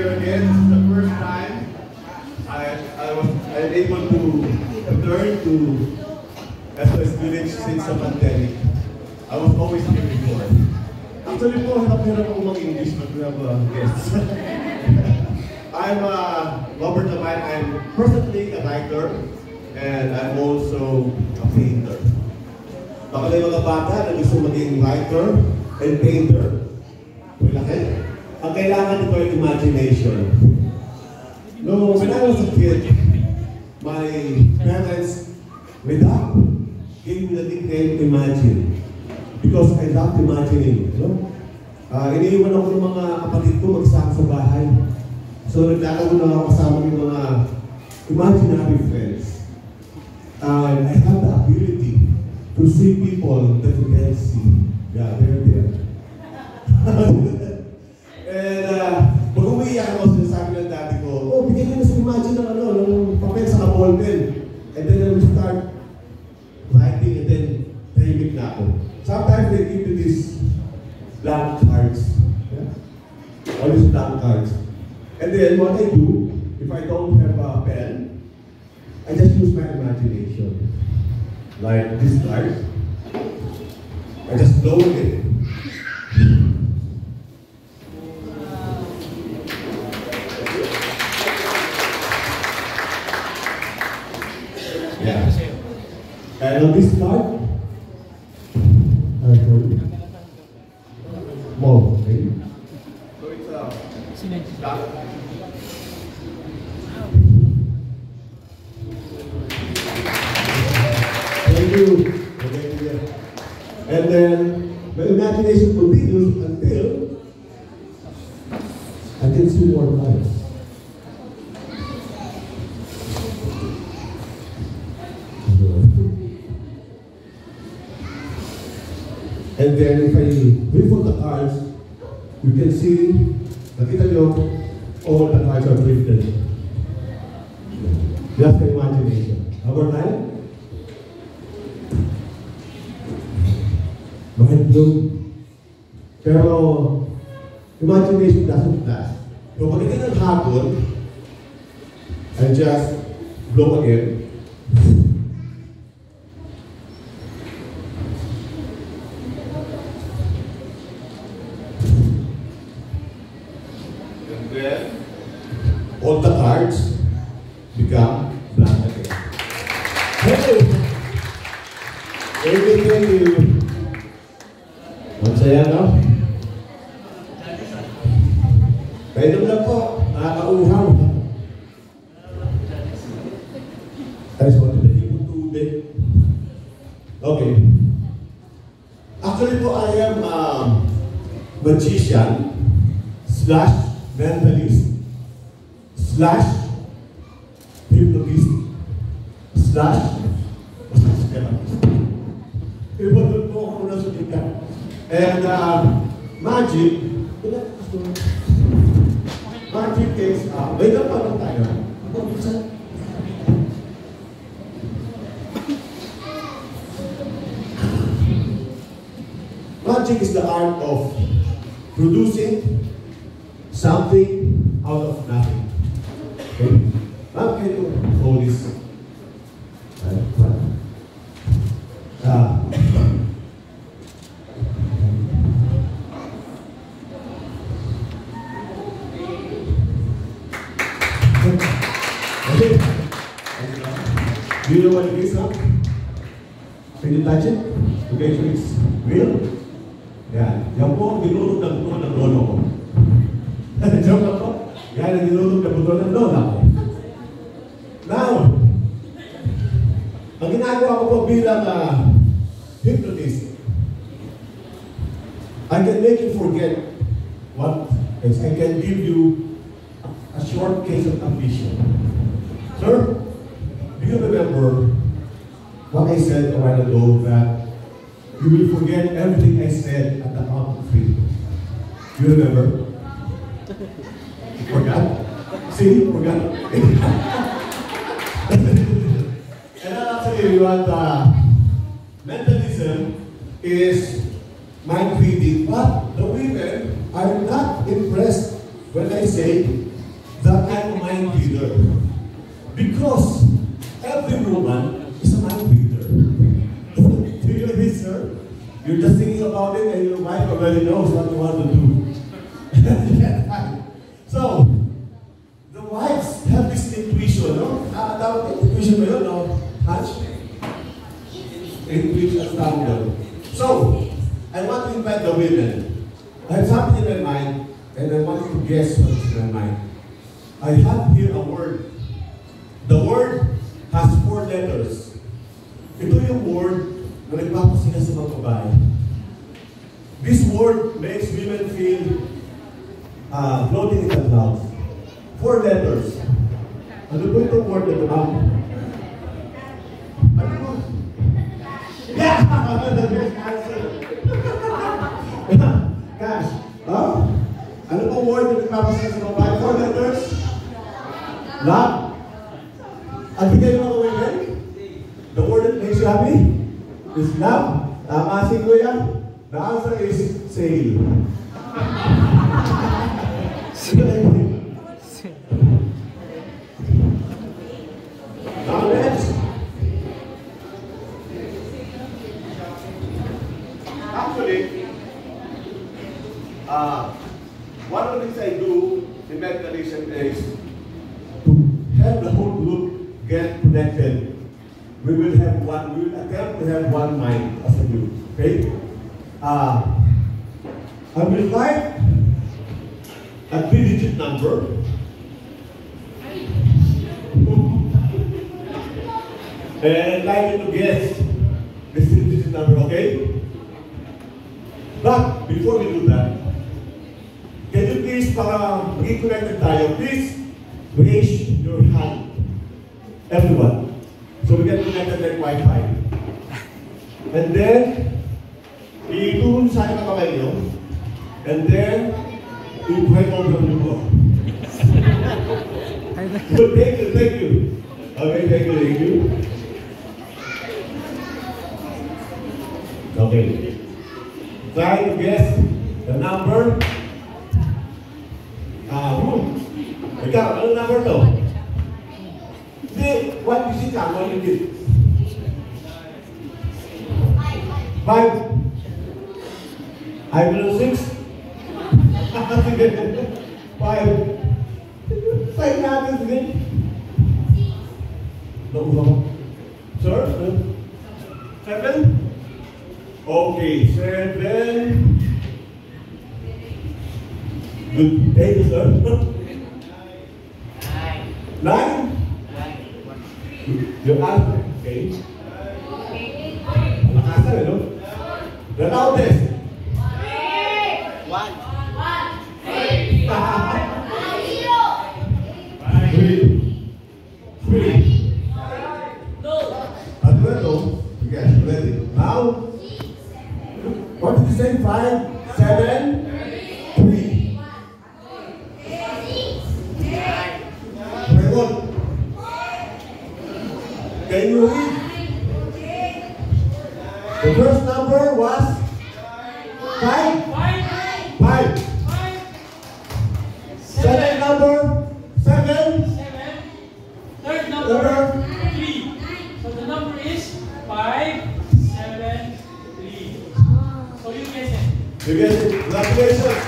here again. This is the first time I'm able to return to SOS Village since the pandemic. I was always here before. Actually po, hirap ako mag-English but we have guests. I'm Robert Lamay. I'm presently a writer and I'm also a painter. Baka na yung mga bata na gusto maging writer and painter. Malaki. Ang kailangan ito ay imagination. No, when I was a kid, my parents, without gave me the nickname Imagine. Because I loved imagining. No? Iniiwan ako ng mga kapatid ko magsama sa bahay. So naglalaro na ako kasama ng mga imaginary friends. I have the ability to see people that you can't see. Yeah, they're there. And pag umiiyak ako, sinasabi ng dati ko, oh, bigyan nyo na sa imagine ng ng papel sa ballpen. And then I will start writing and then tahimik na ako. Sometimes they give you these blank cards. Yeah? All these blank cards. And then what I do, if I don't have a pen, I just use my imagination. Like this card. I just blow it. Yeah. And on this card, more, okay? So it's dark. Thank you. And then my imagination continues until I can see more lights. And then if I refold the cards, you can see, nakita nyo, all the cards are drifted. Just the imagination. Number 9. Mind blown. Pero, imagination doesn't last. So pag ito ng hapon, I just blow again. All the cards become blank again. Hey! Thank you. Magsaya, no? Pwede mo lang po. Nakakauhaw. I just wanted to hipon tubig. Okay. Actually po, I am a magician / mentalist / hypnotist / iba doon po ako na sulikat. And magic is, may napanong tayo. Magic is the art of producing something out of nothing. Okay? How can you hold this? Okay. Do you know what it is now? Can you touch it? Okay, so it's real? Yeah. Yan po, dinulog ng buto ng lolo ko. Joke lang po? Yan ang dinulog ng buto ng lola ko. Now, ang ginagawa ko po bilang hypnotist, I can make you forget what is. I can give you a short case of ambition. Sir, do you remember what I said a while ago that you will forget everything I said at the count of 3? You remember? Forgot? See? Forgot? And actually, what mentalism is mind reading, but the women are not impressed when I say that I'm a mind reader. Because every woman is a mind reader. Do you agree, sir? You're just thinking about it and your wife already knows what you want to do. So, the wives have this intuition, no? Intuition ba yun, no? Hunch? Intuition standard. So, I want to invite the women. I have something in my mind, and I want you to guess what's in my mind. I have here a word. The word has 4 letters. Ito yung word na nagpapasaya sa mga babae. This word makes women feel floating in the clouds. 4 letters. Ano po itong word na ito? Ano po? Yeah! The best answer. Cash. Huh? Ano po word na nagpapasaya sa mga babae? 4 letters? Love? Ang bigay ng mga women? The word that makes you happy? Is love? Tama si Kuya? The answer is sail. Now next. Actually, one of the things I do in meditation is to have the whole group get connected. We will attempt to have one mind as a group. Okay? I will write a 3-digit number. And I'd like you to guess this 3-digit number, okay? But before we do that, can you please, para maging connected tayo, please raise your hand. Everyone. So we get connected like Wi-Fi. And then, i-tune sa akin ang kamay nyo. And then, i-pray over the book. Good, thank you. Okay, thank you. Okay. Try to guess the number. Ikaw, ano number to? What is it? What is it? 5. I will 6. 5. 5 natin sige. Sir? 7? Okay, 7. Good. Thank you, sir. 9? Your answer, okay? Malakasan, no? The loudest. 1. 3. 2. Yes, ready. Now, what did you say? 5, 7, 3. Very good. Can you read? The first number was 5. 5. Second number 7. Third number 3. So the number is 5, 7, 3. So you guess it. You get it. Congratulations.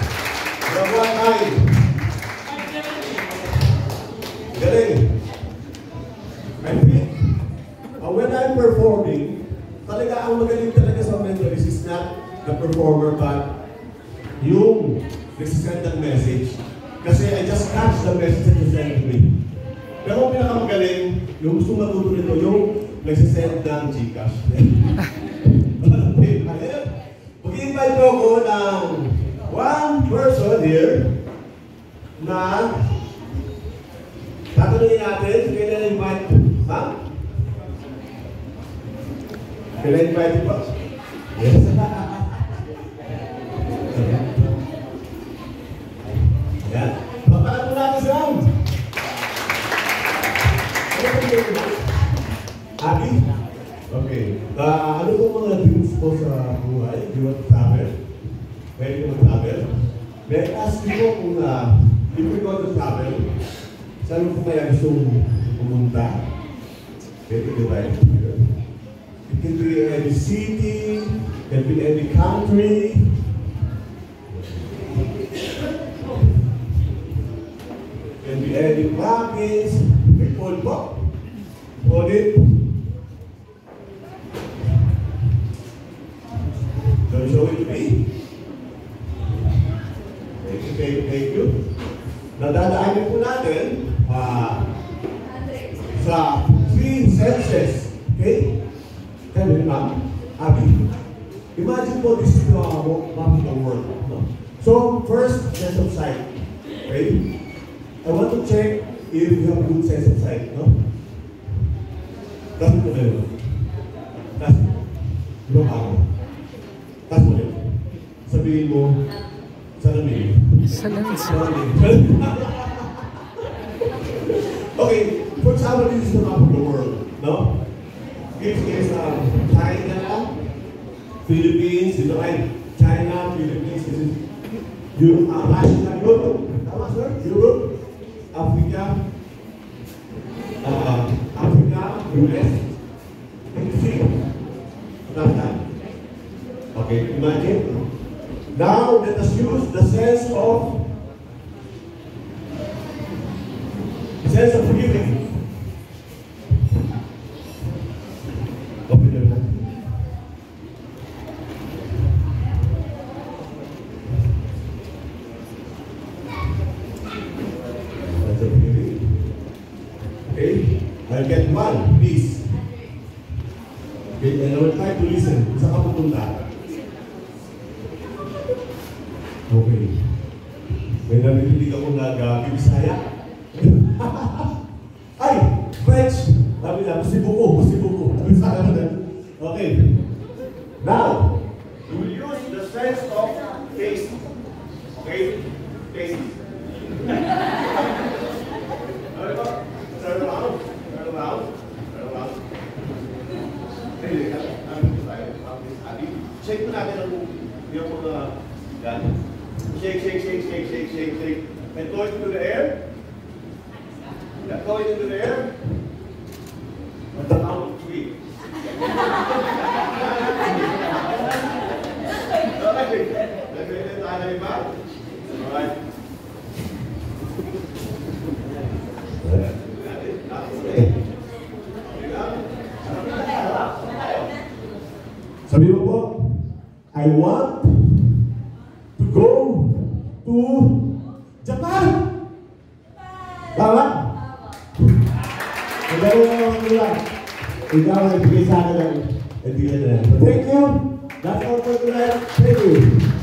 You have 1 eye. 5, 7, 3. Galing. I think when I'm performing, talaga ang magaling talaga sa mentalist is not the performer but yung nagsisend ng message. Kasi I just catch the message that you send to me. Pero ang pinakamagaling, yung gusto matuto nito, yung nagsisend ng Gcash. Mag-invite ko ako ng one person here na tatanungin natin, kailan invite, ha? Can I invite you? Yes. Yan. Papakan mo natin sa round. Ano po yung Abi? Okay. Ano po mga dreams po sa buhay? Do you want to travel? Pwede ko mag-travel? May I ask you po kung if we go to travel, Saan po kaya gustong pumunta? Pwede ko tayo. It can be any city, it can be any country. It can be any province. May call po. Audit. So show it to me. Thank you. Nadadaanin po natin sa 3 senses. Okay? Tell me, ma'am, Abby. Imagine po this is map of the world. No? So, first, sense of sight. Okay? I want to check if you have good sense of sight. No? That's what I do. That's ibang ako. That's what I do. Sabihin mo, salamin. Okay, for example, this is the map of the world. No? This is China, Philippines, China, Philippines, this is Europe, Russia, Europe, Europe, Africa, US, and see. Okay, imagine. Now let us use the sense of forgiving. Open your mouth. Sense of forgiving. Okay, I'll get one, please. Okay, and I will try to listen. Saan ka pupunta? Okay. May narinig ako nag-Bisaya. Ay! French! Sabi na, busibuko. Bisaya na. Okay. Now, you will use the sense of taste. Okay? Taste. Turn around. Shake mo natin yung mga gan. Shake. And throw it into the air. Yeah, throw it into the air. At the count of 3. Alright. Sabi mo po, I want to go to Japan. Tama? Magawa naman nila. Ikaw ay bigay sa akin ng idea na yan. Thank you. That's all for tonight. Thank you.